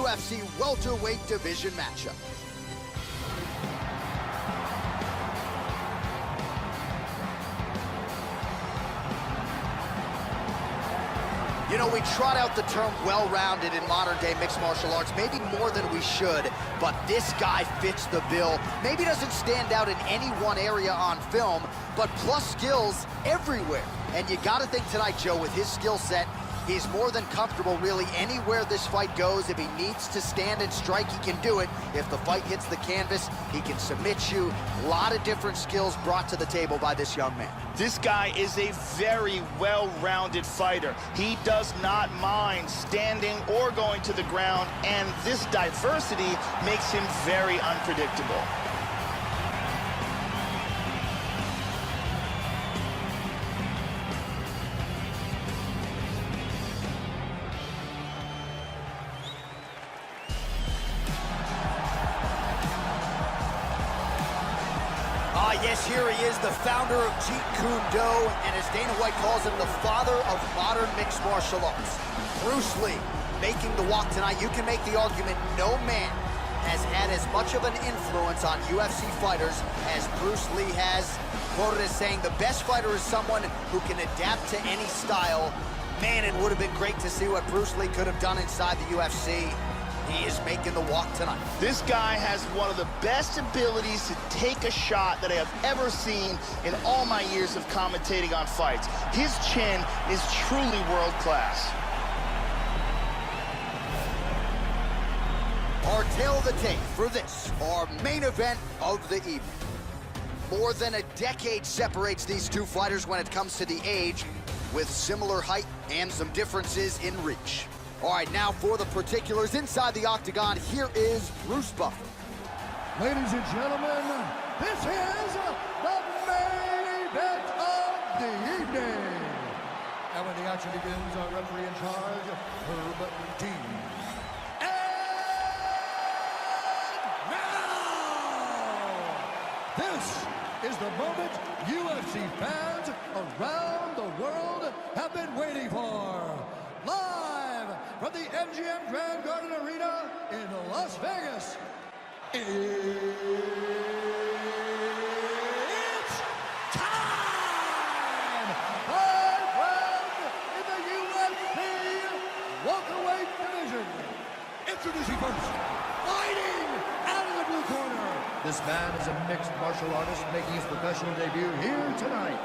UFC welterweight division matchup. You know, we trot out the term well-rounded in modern-day mixed martial arts, maybe more than we should, but this guy fits the bill. Maybe doesn't stand out in any one area on film, but plus skills everywhere. And you gotta think tonight, Joe, with his skill set, he's more than comfortable really anywhere this fight goes. If he needs to stand and strike, he can do it. If the fight hits the canvas, he can submit you. A lot of different skills brought to the table by this young man. This guy is a very well-rounded fighter. He does not mind standing or going to the ground, and this diversity makes him very unpredictable. Yes, here he is, the founder of Jeet Kune Do, and as Dana White calls him, the father of modern mixed martial arts. Bruce Lee making the walk tonight. You can make the argument no man has had as much of an influence on UFC fighters as Bruce Lee has. Quoted as saying, the best fighter is someone who can adapt to any style. Man, it would have been great to see what Bruce Lee could have done inside the UFC. He is making the walk tonight. This guy has one of the best abilities to take a shot that I have ever seen in all my years of commentating on fights. His chin is truly world class. Our tale of the tape for this, our main event of the evening. More than a decade separates these two fighters when it comes to the age, with similar height and some differences in reach. All right, now for the particulars inside the octagon, here is Bruce Buffer. Ladies and gentlemen, this is the main event of the evening. And when the action begins, our referee in charge, Herb Dean. And now, this is the moment UFC fans around the world have been waiting for. Live from the MGM Grand Garden Arena in Las Vegas, it's time! Third round in the UFC welterweight division. Introducing first, fighting out of the blue corner. This man is a mixed martial artist making his professional debut here tonight.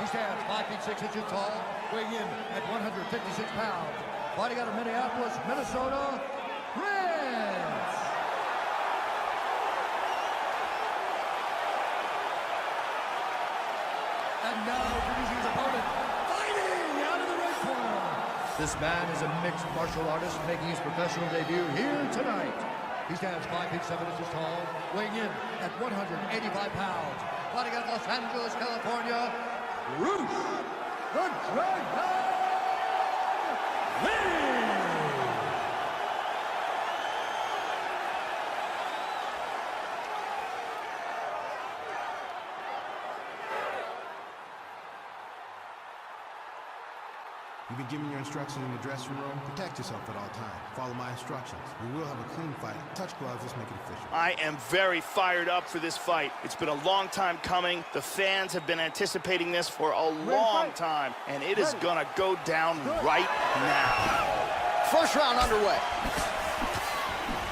He stands 5 feet 6 inches tall, weighing in at 156 pounds. Fighting out of Minneapolis, Minnesota, Prince. And now introducing his opponent, fighting out of the red corner. This man is a mixed martial artist making his professional debut here tonight. He stands 5 feet 7 inches tall, weighing in at 185 pounds. Fighting out of Los Angeles, California, Bruce the Dragon Lee! You've been given your instructions in the dressing room. Protect yourself at all times. Follow my instructions. We will have a clean fight. Touch gloves, let's make it official. I am very fired up for this fight. It's been a long time coming. The fans have been anticipating this for a long time, and it is gonna go down right now. First round underway.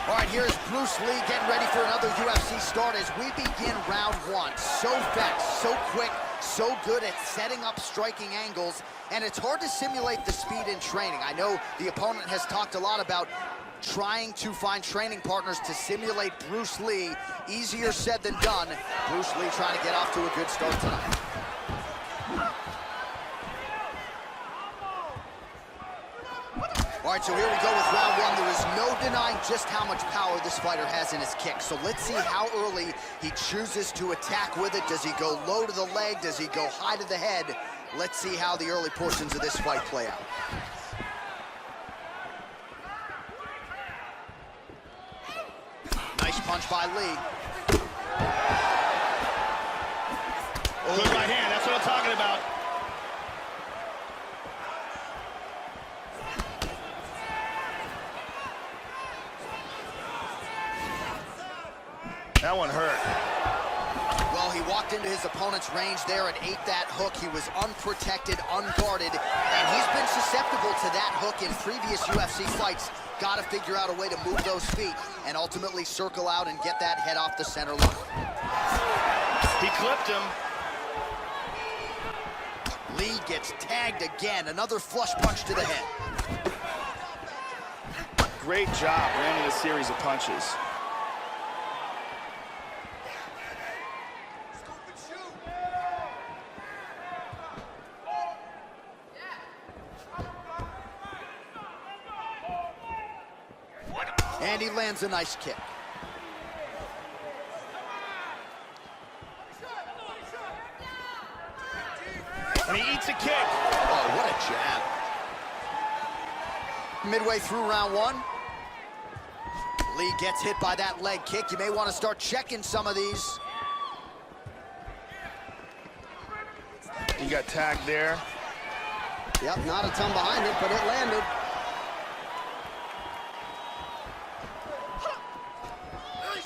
All right, here's Bruce Lee getting ready for another UFC start as we begin round one. So fast, so quick, so good at setting up striking angles, and it's hard to simulate the speed in training. I know the opponent has talked a lot about trying to find training partners to simulate Bruce Lee. Easier said than done. Bruce Lee trying to get off to a good start tonight. All right, so here we go with round one. There is no denying just how much power this fighter has in his kick. So let's see how early he chooses to attack with it. Does he go low to the leg? Does he go high to the head? Let's see how the early portions of this fight play out. Nice punch by Lee. Good right hand, that's what I'm talking about. He walked into his opponent's range there and ate that hook. He was unprotected, unguarded, and he's been susceptible to that hook in previous UFC fights. Got to figure out a way to move those feet and ultimately circle out and get that head off the center line. He clipped him. Lee gets tagged again. Another flush punch to the head. Great job landing a series of punches. And he lands a nice kick. And he eats a kick. Oh, what a jab. Midway through round one. Lee gets hit by that leg kick. You may want to start checking some of these. He got tagged there. Yep, not a ton behind it, but it landed.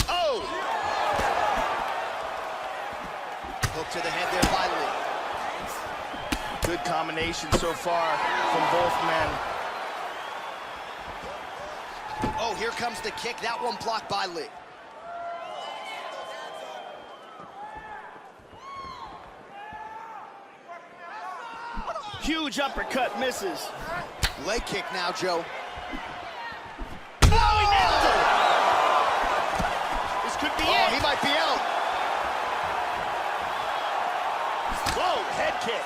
Oh! Hook to the head there by Lee. Good combination so far from both men. Oh, here comes the kick. That one blocked by Lee. Huge uppercut misses. Leg kick now, Joe. Oh, he nailed him! This could be it. He might be out. Whoa, head kick.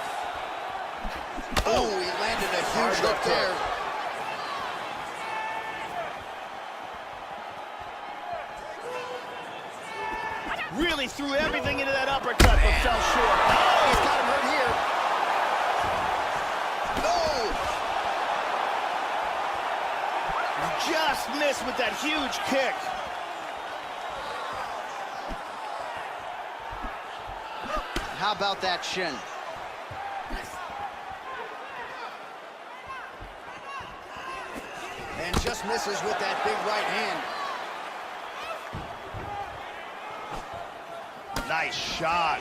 Oh, he landed a huge hook there. Really threw everything into that uppercut, but fell short. Oh, he's got him hurt here. No! Just missed with that huge kick. How about that shin? And just misses with that big right hand. Nice shot.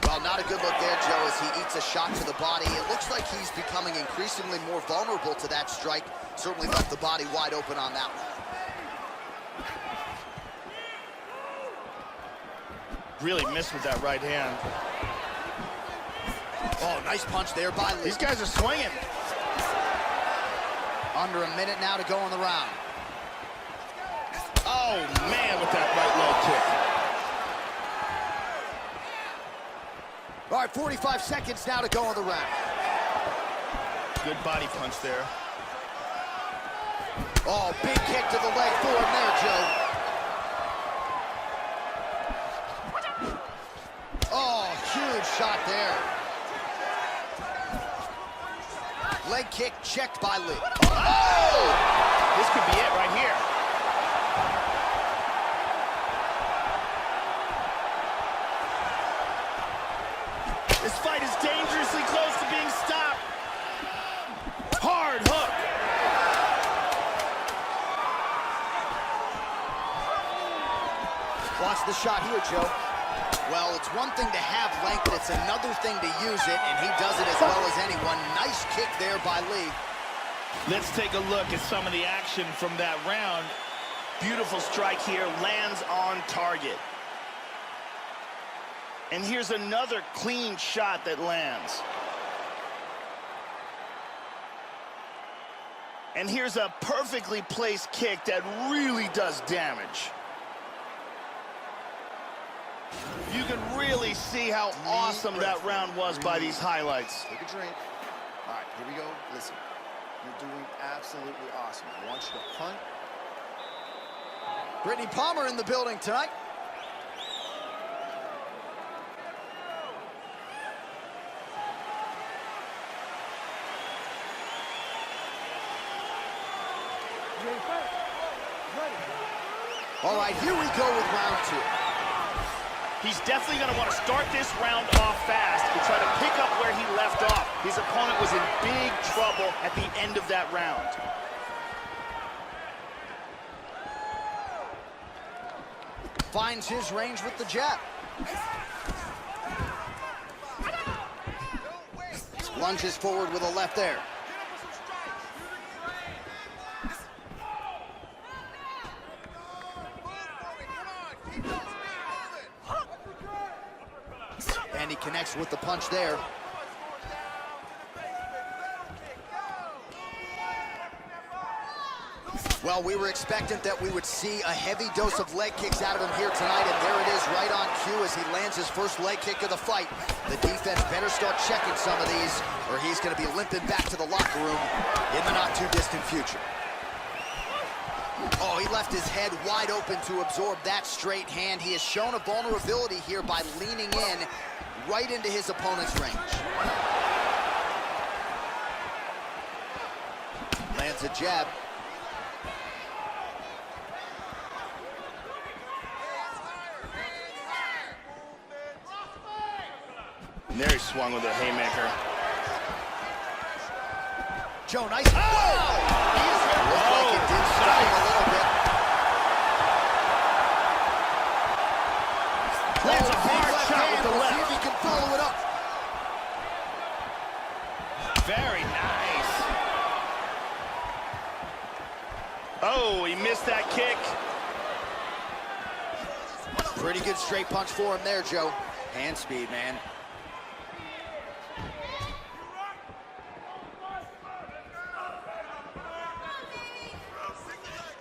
Well, not a good look there, Joe, as he eats a shot to the body. It looks like he's becoming increasingly more vulnerable to that strike. Certainly left the body wide open on that one. Really missed with that right hand. Oh, nice punch there by Lee. These guys are swinging. Under a minute now to go in the round. Oh, man, with that right leg kick. All right, 45 seconds now to go in the round. Good body punch there. Oh, big kick to the leg for him there, Joe. Oh, huge shot there. Leg kick checked by Lee. Oh! This could be it right here. This fight is dangerously close to being stopped. Hard hook. Watch the shot here, Joe. Well, it's one thing to have length, it's another thing to use it, and he does it as well as anyone. Nice kick there by Lee. Let's take a look at some of the action from that round. Beautiful strike here, lands on target. And here's another clean shot that lands. And here's a perfectly placed kick that really does damage. You can really see how awesome that round was by these highlights. Take a drink. All right, here we go. Listen, you're doing absolutely awesome. I want you to punt. Brittany Palmer in the building tonight. All right, here we go with round two. He's definitely going to want to start this round off fast and try to pick up where he left off. His opponent was in big trouble at the end of that round. finds his range with the jab. Lunges forward with a left there. And he connects with the punch there. Well, we were expectant that we would see a heavy dose of leg kicks out of him here tonight, and there it is right on cue as he lands his first leg kick of the fight. The defense better start checking some of these, or he's going to be limping back to the locker room in the not-too-distant future. Oh, he left his head wide open to absorb that straight hand. He has shown a vulnerability here by leaning in right into his opponent's range. Lands a jab. And there he swung with a haymaker. Joe, nice. Oh! Looked like it did stop him a little bit. Lands a hard shot with the We'll left. see if he can follow it up. Very nice. Oh, he missed that kick. Pretty good straight punch for him there, Joe. Hand speed, man.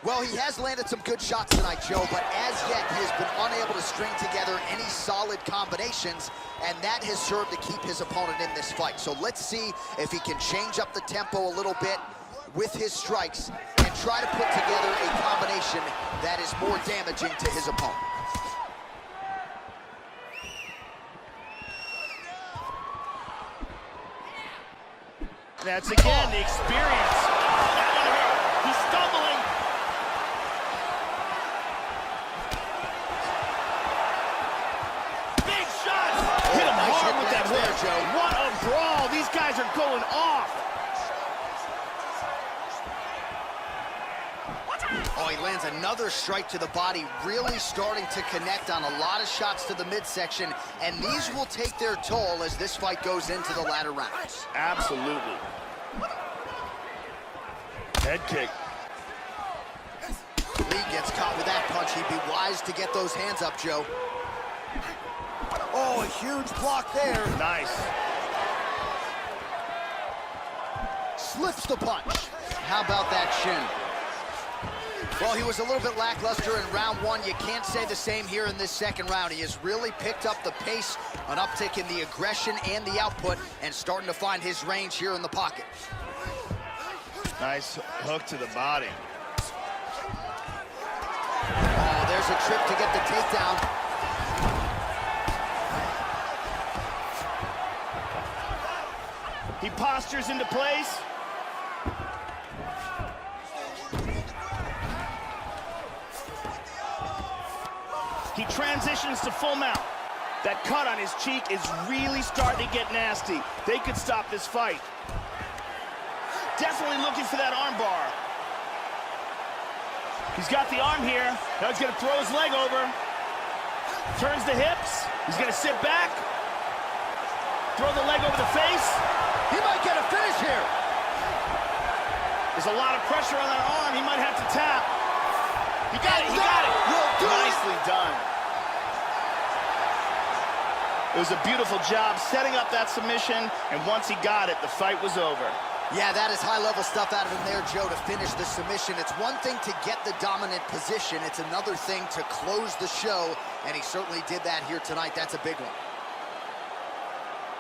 Well, he has landed some good shots tonight, Joe, but as yet he has been unable to string together any solid combinations, and that has served to keep his opponent in this fight. So let's see if he can change up the tempo a little bit with his strikes and try to put together a combination that is more damaging to his opponent. That's again the experience. He's stumbling. Big shots. Hit him nice hard hit with that there, hook. Joe. What a brawl. These guys are going off. Oh, he lands another strike to the body, really starting to connect on a lot of shots to the midsection, and these will take their toll as this fight goes into the latter rounds. Absolutely. Head kick. Lee gets caught with that punch. He'd be wise to get those hands up, Joe. Oh, a huge block there. Nice. Slips the punch. How about that shin? Well, he was a little bit lackluster in round one. You can't say the same here in this second round. He has really picked up the pace, an uptick in the aggression and the output, and starting to find his range here in the pocket. Nice hook to the body. Oh, there's a trip to get the takedown. He postures into place. He transitions to full mount. That cut on his cheek is really starting to get nasty. They could stop this fight. Definitely looking for that arm bar. He's got the arm here. Now he's gonna throw his leg over. Turns the hips. He's gonna sit back. Throw the leg over the face. He might get a finish here. There's a lot of pressure on that arm. He might have to tap. He got it, he got it. Will do it. Nicely done. It was a beautiful job setting up that submission, and once he got it, the fight was over. Yeah, that is high-level stuff out of him there, Joe, to finish the submission. It's one thing to get the dominant position. It's another thing to close the show, and he certainly did that here tonight. That's a big one.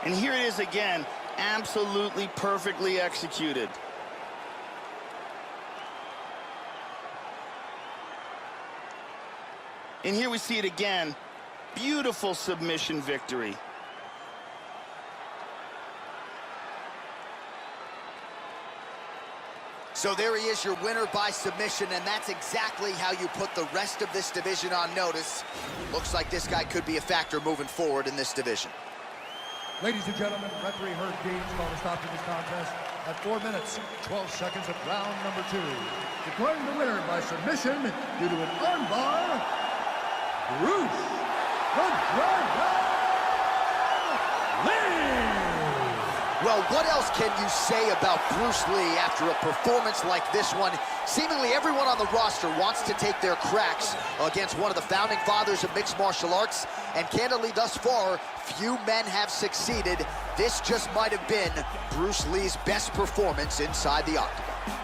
And here it is again, absolutely perfectly executed. And here we see it again. Beautiful submission victory. So there he is, your winner by submission, and that's exactly how you put the rest of this division on notice. Looks like this guy could be a factor moving forward in this division. Ladies and gentlemen, referee Herb Dean's going to stop this contest at 4 minutes, 12 seconds of round number 2. Declaring the winner by submission due to an armbar, Bruce the Dragon Lee. Well, what else can you say about Bruce Lee after a performance like this one? Seemingly everyone on the roster wants to take their cracks against one of the founding fathers of mixed martial arts, and candidly, thus far, few men have succeeded. This just might have been Bruce Lee's best performance inside the octagon.